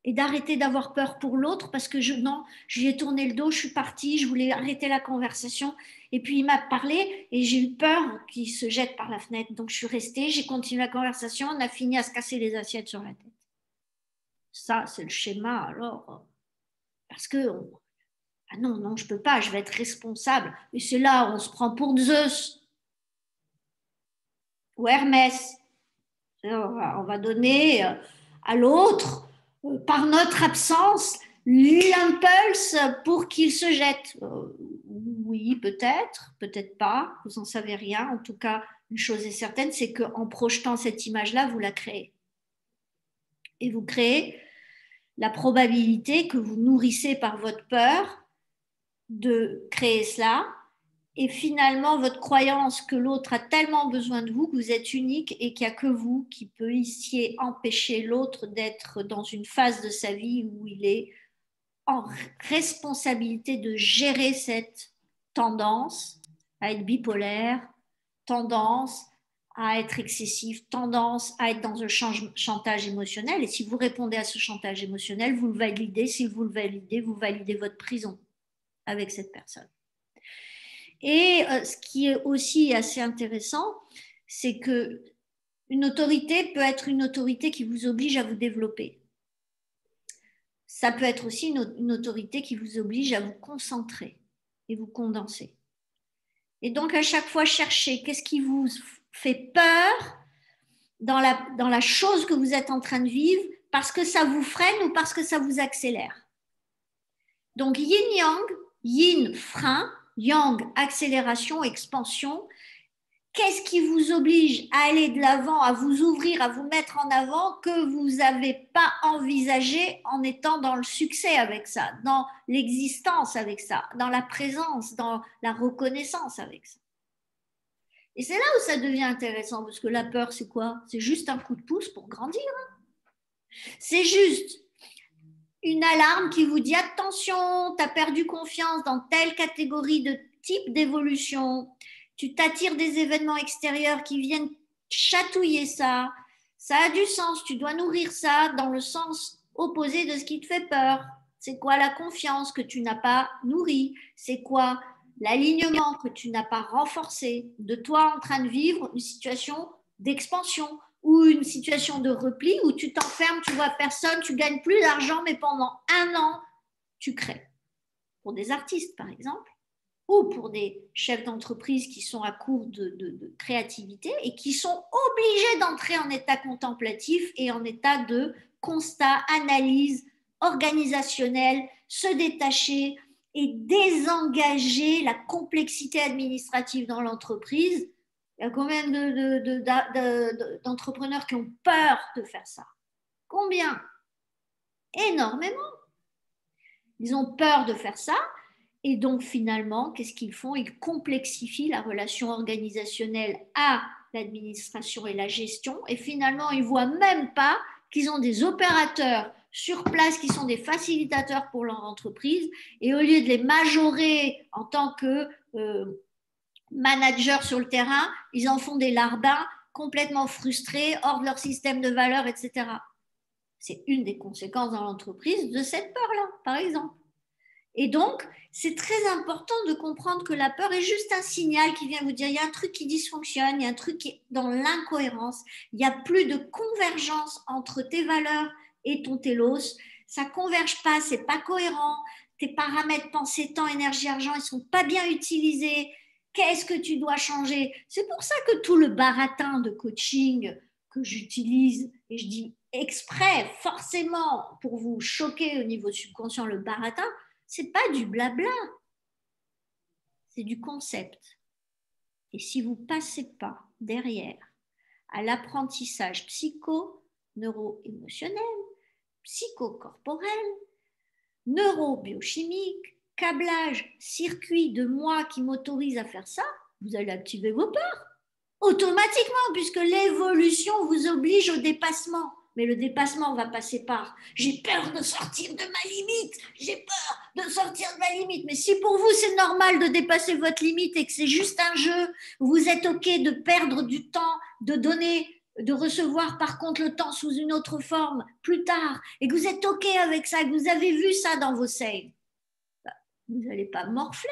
Et d'arrêter d'avoir peur pour l'autre parce que je lui ai tourné le dos, je suis partie, je voulais arrêter la conversation et puis il m'a parlé et j'ai eu peur qu'il se jette par la fenêtre. Donc je suis restée, j'ai continué la conversation, on a fini à se casser les assiettes sur la tête. Ça, c'est le schéma alors. Parce que, ah non, je peux pas, je vais être responsable. Et c'est là où on se prend pour Zeus ou Hermès. On va donner à l'autre, par notre absence, l'impulse pour qu'il se jette. Oui, peut-être, peut-être pas, vous n'en savez rien. En tout cas, une chose est certaine, c'est qu'en projetant cette image-là, vous la créez. Et vous créez la probabilité que vous nourrissez par votre peur de créer cela. Et finalement, votre croyance que l'autre a tellement besoin de vous, que vous êtes unique et qu'il n'y a que vous qui puissiez empêcher l'autre d'être dans une phase de sa vie où il est en responsabilité de gérer cette tendance à être bipolaire, tendance à être excessif, tendance à être dans un chantage émotionnel. Et si vous répondez à ce chantage émotionnel, vous le validez. Si vous le validez, vous validez votre prison avec cette personne. Et ce qui est aussi assez intéressant, c'est que une autorité peut être une autorité qui vous oblige à vous développer. Ça peut être aussi une autorité qui vous oblige à vous concentrer et vous condenser. Et donc, à chaque fois, cherchez qu'est-ce qui vous fait peur dans la chose que vous êtes en train de vivre parce que ça vous freine ou parce que ça vous accélère. Donc, yin-yang, yin, frein, yang, accélération, expansion. Qu'est-ce qui vous oblige à aller de l'avant, à vous ouvrir, à vous mettre en avant que vous n'avez pas envisagé en étant dans le succès avec ça, dans l'existence avec ça, dans la présence, dans la reconnaissance avec ça. Et c'est là où ça devient intéressant, parce que la peur, c'est quoi? C'est juste un coup de pouce pour grandir. C'est juste une alarme qui vous dit attention, tu as perdu confiance dans telle catégorie de type d'évolution, tu t'attires des événements extérieurs qui viennent chatouiller ça, ça a du sens, tu dois nourrir ça dans le sens opposé de ce qui te fait peur. C'est quoi la confiance que tu n'as pas nourrie? C'est quoi l'alignement que tu n'as pas renforcé de toi en train de vivre une situation d'expansion ou une situation de repli où tu t'enfermes, tu vois personne, tu gagnes plus d'argent, mais pendant un an, tu crées. Pour des artistes, par exemple, ou pour des chefs d'entreprise qui sont à court de créativité et qui sont obligés d'entrer en état contemplatif et en état de constat, analyse organisationnelle, se détacher et désengager la complexité administrative dans l'entreprise. Il y a combien d'entrepreneurs qui ont peur de faire ça? Combien? Énormément. Ils ont peur de faire ça. Et donc, finalement, qu'est-ce qu'ils font? Ils complexifient la relation organisationnelle à l'administration et la gestion. Et finalement, ils ne voient même pas qu'ils ont des opérateurs sur place qui sont des facilitateurs pour leur entreprise. Et au lieu de les majorer en tant que managers sur le terrain, ils en font des larbins complètement frustrés, hors de leur système de valeurs, etc. C'est une des conséquences dans l'entreprise de cette peur-là, par exemple. Et donc, c'est très important de comprendre que la peur est juste un signal qui vient vous dire il y a un truc qui dysfonctionne, il y a un truc qui est dans l'incohérence, il n'y a plus de convergence entre tes valeurs et ton télos, ça ne converge pas, ce n'est pas cohérent, tes paramètres pensée, temps, énergie, argent, ils ne sont pas bien utilisés, qu'est-ce que tu dois changer? C'est pour ça que tout le baratin de coaching que j'utilise, et je dis exprès, forcément, pour vous choquer au niveau subconscient, le baratin, c'est pas du blabla, c'est du concept. Et si vous ne passez pas derrière à l'apprentissage psycho-neuro-émotionnel, psychocorporel, neurobiochimique, câblage, circuit de moi qui m'autorise à faire ça, vous allez activer vos peurs automatiquement, puisque l'évolution vous oblige au dépassement. Mais le dépassement va passer par j'ai peur de sortir de ma limite, j'ai peur de sortir de ma limite. Mais si pour vous c'est normal de dépasser votre limite et que c'est juste un jeu, vous êtes OK de perdre du temps, de donner, de recevoir par contre le temps sous une autre forme plus tard, et que vous êtes OK avec ça, que vous avez vu ça dans vos saves, vous n'allez pas morfler.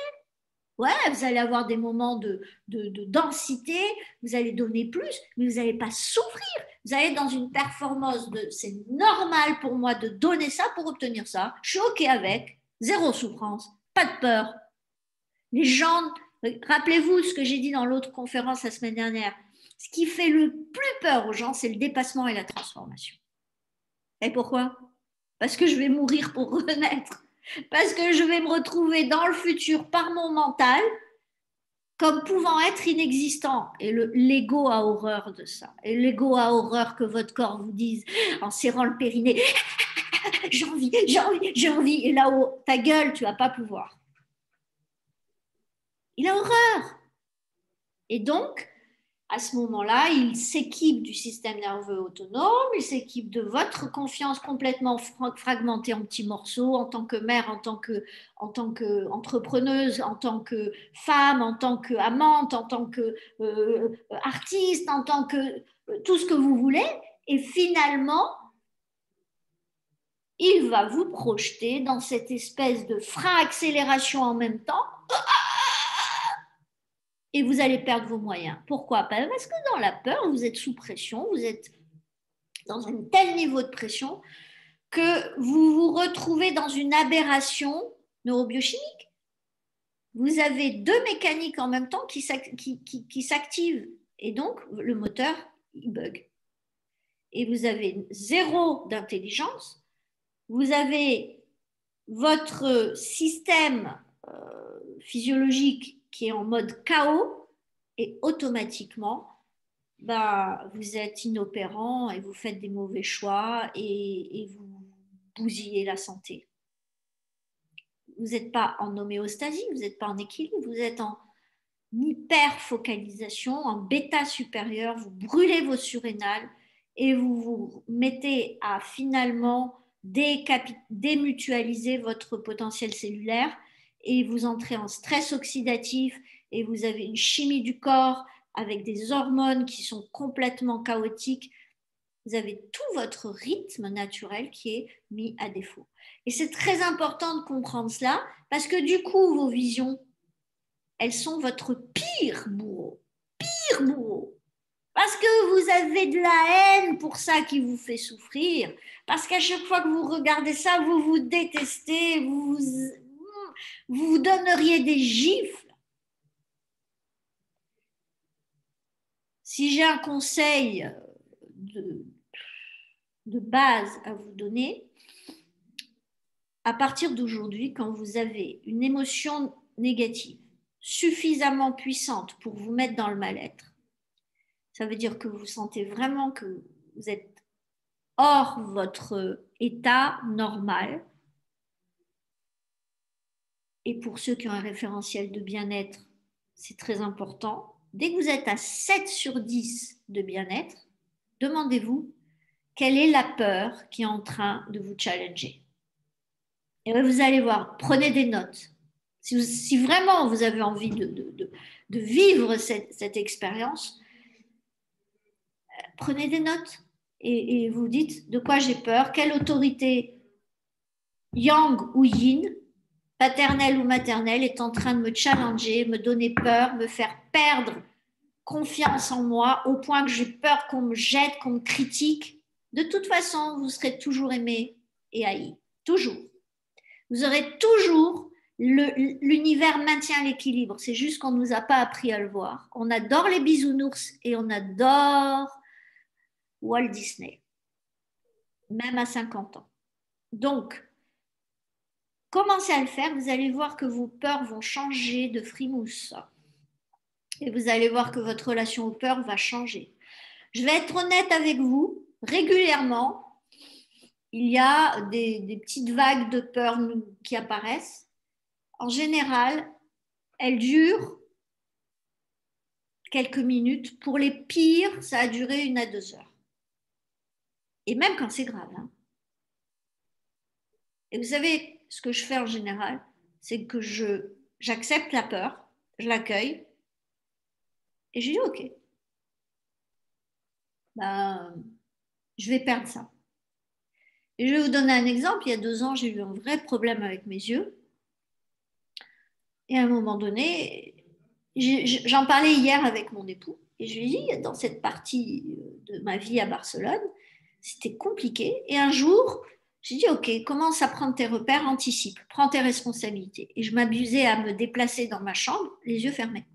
Ouais, vous allez avoir des moments de densité, vous allez donner plus, mais vous n'allez pas souffrir. Vous allez être dans une performance de c'est normal pour moi de donner ça pour obtenir ça. Je suis OK avec, zéro souffrance, pas de peur. Les gens, rappelez-vous ce que j'ai dit dans l'autre conférence la semaine dernière, ce qui fait le plus peur aux gens, c'est le dépassement et la transformation. Et pourquoi? Parce que je vais mourir pour renaître. Parce que je vais me retrouver dans le futur par mon mental comme pouvant être inexistant. Et l'ego a horreur de ça. Et l'ego a horreur que votre corps vous dise en serrant le périnée j'ai envie, j'ai envie, j'ai envie. Et là-haut, ta gueule, tu vas pas pouvoir. Il a horreur. Et donc, à ce moment-là, il s'équipe du système nerveux autonome, il s'équipe de votre confiance complètement fragmentée en petits morceaux, en tant que mère, en tant qu'entrepreneuse, en tant que femme, en tant qu'amante, en tant qu'artiste, en tant que tout ce que vous voulez. Et finalement, il va vous projeter dans cette espèce de frein-accélération en même temps. Et vous allez perdre vos moyens. Pourquoi? Parce que dans la peur, vous êtes sous pression, vous êtes dans un tel niveau de pression que vous vous retrouvez dans une aberration neurobiochimique. Vous avez deux mécaniques en même temps qui s'activent. Et donc, le moteur, il bug. Et vous avez zéro d'intelligence. Vous avez votre système physiologique qui est en mode chaos et automatiquement, vous êtes inopérant et vous faites des mauvais choix et vous bousillez la santé. Vous n'êtes pas en homéostasie, vous n'êtes pas en équilibre, vous êtes en hyper-focalisation, en bêta supérieur, vous brûlez vos surrénales et vous vous mettez à finalement démutualiser votre potentiel cellulaire et vous entrez en stress oxydatif et vous avez une chimie du corps avec des hormones qui sont complètement chaotiques. Vous avez tout votre rythme naturel qui est mis à défaut. Et c'est très important de comprendre cela parce que du coup, vos visions, elles sont votre pire bourreau. Pire bourreau. Parce que vous avez de la haine pour ça qui vous fait souffrir. Parce qu'à chaque fois que vous regardez ça, vous vous détestez, vous donneriez des gifles Si j'ai un conseil de base à vous donner, à partir d'aujourd'hui, quand vous avez une émotion négative suffisamment puissante pour vous mettre dans le mal-être, ça veut dire que vous sentez vraiment que vous êtes hors votre état normal. Et pour ceux qui ont un référentiel de bien-être, c'est très important. Dès que vous êtes à 7 sur 10 de bien-être, demandez-vous quelle est la peur qui est en train de vous challenger. Et vous allez voir, prenez des notes. Si vraiment vous avez envie de vivre cette expérience, prenez des notes et vous dites de quoi j'ai peur, quelle autorité yang ou yin, paternelle ou maternelle, est en train de me challenger, me donner peur, me faire perdre confiance en moi au point que j'ai peur qu'on me jette, qu'on me critique. De toute façon, vous serez toujours aimé et haï. Toujours. Vous aurez toujours, l'univers maintient l'équilibre. C'est juste qu'on ne nous a pas appris à le voir. On adore les bisounours et on adore Walt Disney, même à 50 ans. Donc, commencez à le faire. Vous allez voir que vos peurs vont changer de frimousse. Et vous allez voir que votre relation aux peurs va changer. Je vais être honnête avec vous, régulièrement, il y a des petites vagues de peur qui apparaissent. En général, elles durent quelques minutes. Pour les pires, ça a duré 1 à 2 heures. Et même quand c'est grave. Hein. Et vous savez, ce que je fais en général, c'est que j'accepte la peur, je l'accueille, et je dis ok, ben, je vais perdre ça. Et je vais vous donner un exemple. Il y a 2 ans, j'ai eu un vrai problème avec mes yeux. Et à un moment donné, j'en parlais hier avec mon époux. Et je lui ai dit, dans cette partie de ma vie à Barcelone, c'était compliqué. Et un jour, j'ai dit, OK, commence à prendre tes repères, anticipe, prends tes responsabilités. Et je m'abusais à me déplacer dans ma chambre, les yeux fermés.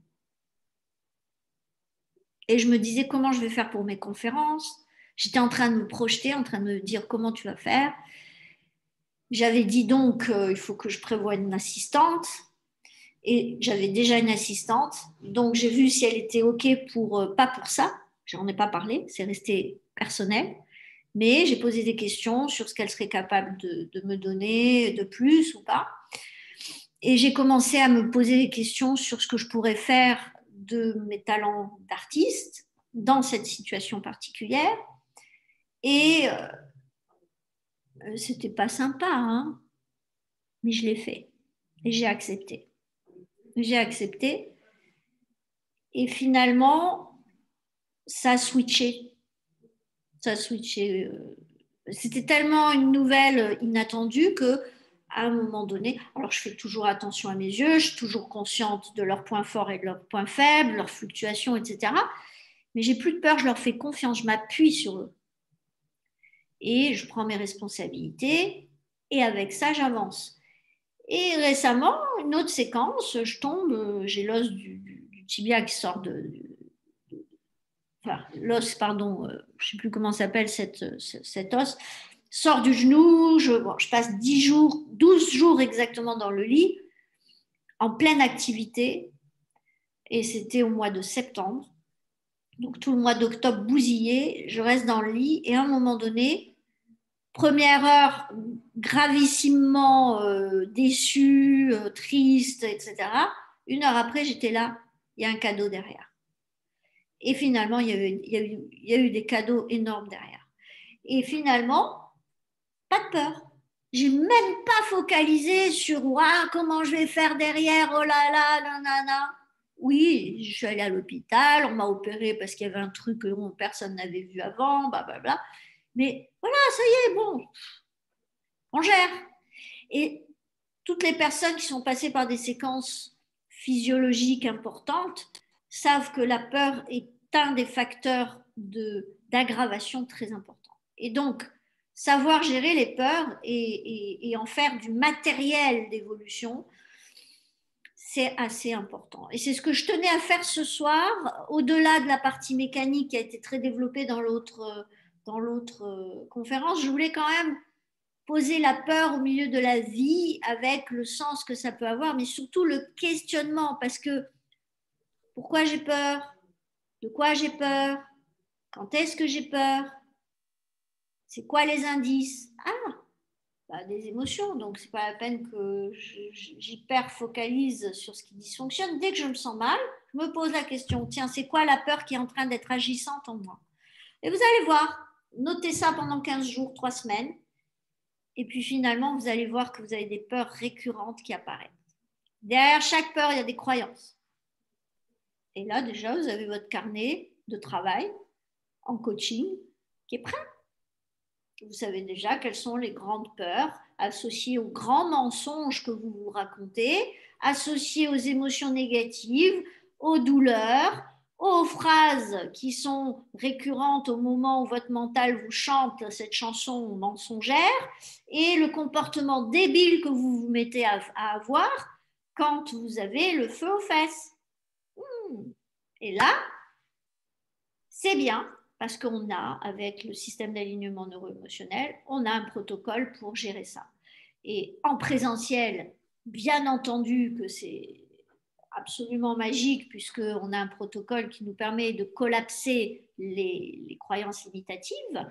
Et je me disais, comment je vais faire pour mes conférences? J'étais en train de me projeter, en train de me dire comment tu vas faire. J'avais dit donc, il faut que je prévoie une assistante. Et j'avais déjà une assistante. Donc, j'ai vu si elle était OK pour, pas pour ça. J'en ai pas parlé, c'est resté personnel. Mais j'ai posé des questions sur ce qu'elle serait capable de me donner de plus ou pas. Et j'ai commencé à me poser des questions sur ce que je pourrais faire de mes talents d'artiste dans cette situation particulière. Et c'était pas sympa, hein, mais je l'ai fait. Et j'ai accepté. J'ai accepté. Et finalement, ça a switché. Ça a switché. C'était tellement une nouvelle inattendue que, à un moment donné, alors je fais toujours attention à mes yeux, je suis toujours consciente de leurs points forts et de leurs points faibles, leurs fluctuations, etc. Mais j'ai plus de peur, je leur fais confiance, je m'appuie sur eux. Et je prends mes responsabilités et avec ça, j'avance. Et récemment, une autre séquence, je tombe, j'ai l'os du tibia qui sort enfin, l'os, pardon, je ne sais plus comment s'appelle cet os, sort du genou, je passe 10 jours, 12 jours exactement dans le lit, en pleine activité, et c'était au mois de septembre. Donc tout le mois d'octobre bousillé, je reste dans le lit, et à un moment donné, première heure, gravissimement déçue, triste, etc. 1 heure après, j'étais là, il y a un cadeau derrière. Et finalement, il y a eu des cadeaux énormes derrière. Et finalement, pas de peur. J'ai même pas focalisé sur comment je vais faire derrière, oh là là, nanana. Oui, je suis allée à l'hôpital, on m'a opéré parce qu'il y avait un truc que personne n'avait vu avant, blablabla. Mais voilà, ça y est, bon, on gère. Et toutes les personnes qui sont passées par des séquences physiologiques importantes savent que la peur est un des facteurs d'aggravation très important. Et donc, savoir gérer les peurs et en faire du matériel d'évolution, c'est assez important. Et c'est ce que je tenais à faire ce soir, au-delà de la partie mécanique qui a été très développée dans l'autre conférence. Je voulais quand même poser la peur au milieu de la vie avec le sens que ça peut avoir, mais surtout le questionnement, parce que pourquoi j'ai peur? De quoi j'ai peur? Quand est-ce que j'ai peur? C'est quoi les indices? Ah, bah, des émotions, donc c'est pas la peine que j'hyper focalise sur ce qui dysfonctionne. Dès que je me sens mal, je me pose la question, tiens, c'est quoi la peur qui est en train d'être agissante en moi? Et vous allez voir, notez ça pendant 15 jours, 3 semaines, et puis finalement, vous allez voir que vous avez des peurs récurrentes qui apparaissent. Derrière chaque peur, il y a des croyances. Et là, déjà, vous avez votre carnet de travail en coaching qui est prêt. Vous savez déjà quelles sont les grandes peurs associées aux grands mensonges que vous vous racontez, associées aux émotions négatives, aux douleurs, aux phrases qui sont récurrentes au moment où votre mental vous chante cette chanson mensongère et le comportement débile que vous vous mettez à avoir quand vous avez le feu aux fesses. Et là, c'est bien parce qu'on a, avec le système d'alignement neuro-émotionnel, on a un protocole pour gérer ça. Et en présentiel, bien entendu que c'est absolument magique puisqu'on a un protocole qui nous permet de collapser les croyances limitatives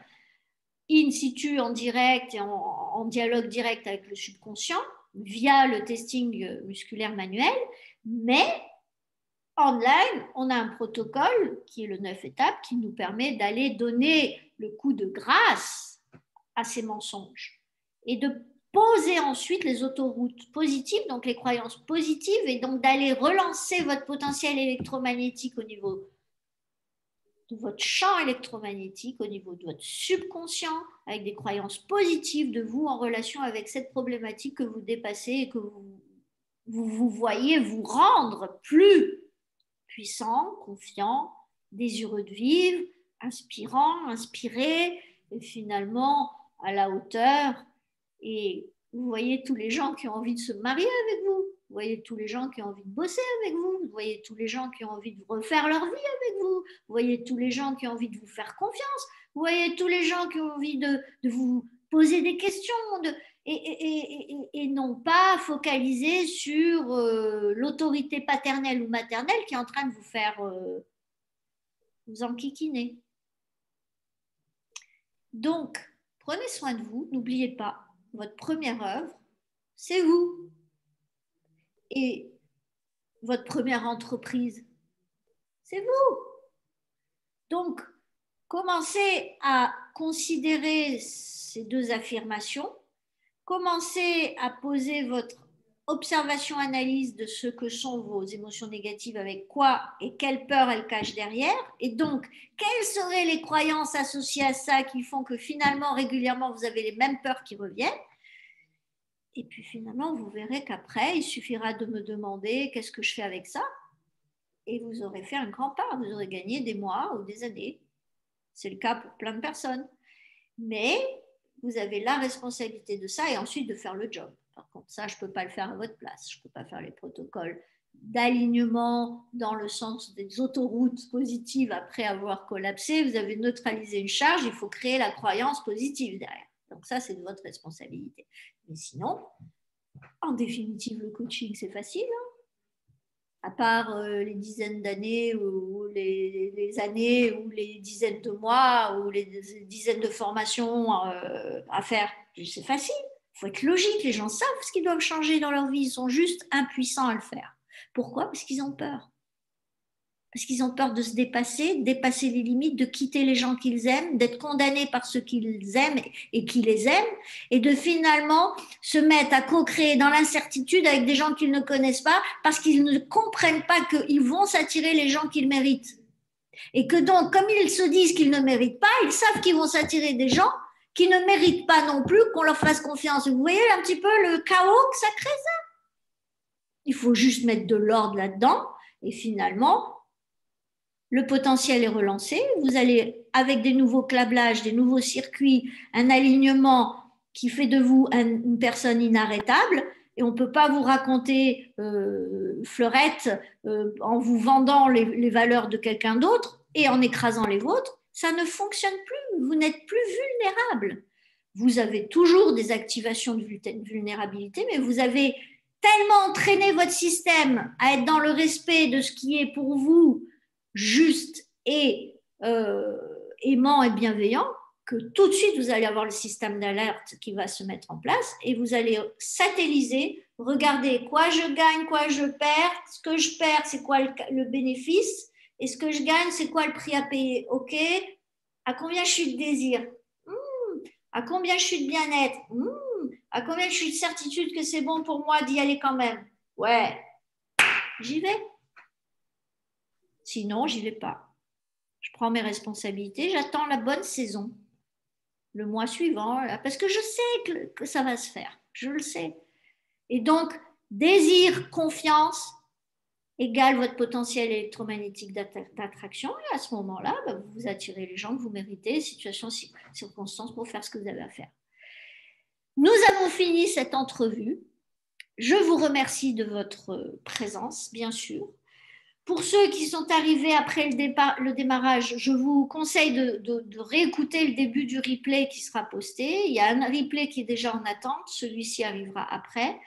in situ, en direct et en dialogue direct avec le subconscient via le testing musculaire manuel, mais online, on a un protocole qui est le 9 étapes qui nous permet d'aller donner le coup de grâce à ces mensonges et de poser ensuite les autoroutes positives, donc les croyances positives, et donc d'aller relancer votre potentiel électromagnétique au niveau de votre champ électromagnétique, au niveau de votre subconscient, avec des croyances positives de vous en relation avec cette problématique que vous dépassez et que vous voyez vous rendre plus puissant, confiant, désireux de vivre, inspirant, inspiré, et finalement à la hauteur. Et vous voyez tous les gens qui ont envie de se marier avec vous, vous voyez tous les gens qui ont envie de bosser avec vous, vous voyez tous les gens qui ont envie de refaire leur vie avec vous, vous voyez tous les gens qui ont envie de vous faire confiance, vous voyez tous les gens qui ont envie de vous poser des questions, et non pas focaliser sur l'autorité paternelle ou maternelle qui est en train de vous faire vous enquiquiner. Donc, prenez soin de vous, n'oubliez pas, votre première œuvre, c'est vous. Et votre première entreprise, c'est vous. Donc, commencez à considérer ces deux affirmations. Commencez à poser votre observation-analyse de ce que sont vos émotions négatives, avec quoi et quelle peur elles cachent derrière. Et donc, quelles seraient les croyances associées à ça qui font que finalement, régulièrement, vous avez les mêmes peurs qui reviennent. Et puis finalement, vous verrez qu'après, il suffira de me demander qu'est-ce que je fais avec ça. Et vous aurez fait un grand pas, vous aurez gagné des mois ou des années. C'est le cas pour plein de personnes. Mais vous avez la responsabilité de ça et ensuite de faire le job. Par contre, ça, je ne peux pas le faire à votre place. Je ne peux pas faire les protocols d'alignement dans le sens des autoroutes positives après avoir collapsé. Vous avez neutralisé une charge, il faut créer la croyance positive derrière. Donc ça, c'est de votre responsabilité. Mais sinon, en définitive, le coaching, c'est facile. À part les dizaines d'années ou les années ou les dizaines de mois ou les dizaines de formations à faire, c'est facile. Il faut être logique, les gens savent ce qu'ils doivent changer dans leur vie, ils sont juste impuissants à le faire. Pourquoi? Parce qu'ils ont peur. Parce qu'ils ont peur de se dépasser, dépasser les limites, de quitter les gens qu'ils aiment, d'être condamnés par ceux qu'ils aiment et qui les aiment, et de finalement se mettre à co-créer dans l'incertitude avec des gens qu'ils ne connaissent pas parce qu'ils ne comprennent pas qu'ils vont s'attirer les gens qu'ils méritent. Et que donc, comme ils se disent qu'ils ne méritent pas, ils savent qu'ils vont s'attirer des gens qui ne méritent pas non plus qu'on leur fasse confiance. Vous voyez un petit peu le chaos que ça crée, ça? Il faut juste mettre de l'ordre là-dedans et finalement, le potentiel est relancé, vous allez, avec des nouveaux câblages, des nouveaux circuits, un alignement qui fait de vous une personne inarrêtable, Et on ne peut pas vous raconter fleurette en vous vendant les valeurs de quelqu'un d'autre et en écrasant les vôtres. Ça ne fonctionne plus. Vous n'êtes plus vulnérable. Vous avez toujours des activations de vulnérabilité, mais vous avez tellement entraîné votre système à être dans le respect de ce qui est pour vous juste et aimant et bienveillant, que tout de suite, vous allez avoir le système d'alerte qui va se mettre en place et vous allez satelliser, regarder quoi je gagne, quoi je perds, ce que je perds, c'est quoi le bénéfice, et ce que je gagne, c'est quoi le prix à payer. OK, à combien je suis de désir, à combien je suis de bien-être, à combien je suis de certitude que c'est bon pour moi d'y aller quand même. Ouais, j'y vais. Sinon, j'y vais pas. Je prends mes responsabilités, j'attends la bonne saison, le mois suivant, parce que je sais que ça va se faire. Je le sais. Et donc, désir, confiance égale votre potentiel électromagnétique d'attraction. Et à ce moment-là, vous attirez les gens que vous méritez, situations, circonstances pour faire ce que vous avez à faire. Nous avons fini cette entrevue. Je vous remercie de votre présence, bien sûr. Pour ceux qui sont arrivés après le démarrage, je vous conseille de réécouter le début du replay qui sera posté. Il y a un replay qui est déjà en attente, celui-ci arrivera après.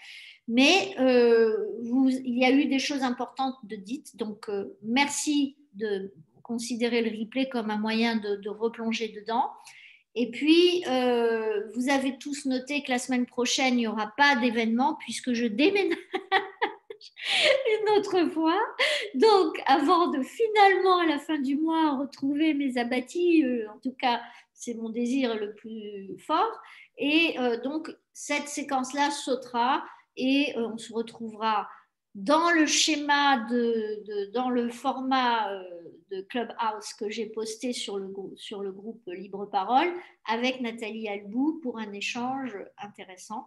Mais il y a eu des choses importantes de dites, donc merci de considérer le replay comme un moyen de replonger dedans. Et puis, vous avez tous noté que la semaine prochaine, il n'y aura pas d'événement puisque je déménage une autre fois. Donc, avant de finalement, à la fin du mois, retrouver mes abattis, en tout cas, c'est mon désir le plus fort. Et donc, cette séquence-là sautera et on se retrouvera dans le schéma, dans le format de Clubhouse que j'ai posté sur le groupe Libre Parole avec Nathalie Albou pour un échange intéressant.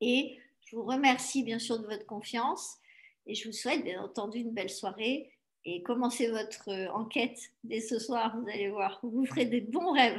Et je vous remercie bien sûr de votre confiance et je vous souhaite bien entendu une belle soirée et commencez votre enquête dès ce soir, vous allez voir, vous ferez des bons rêves.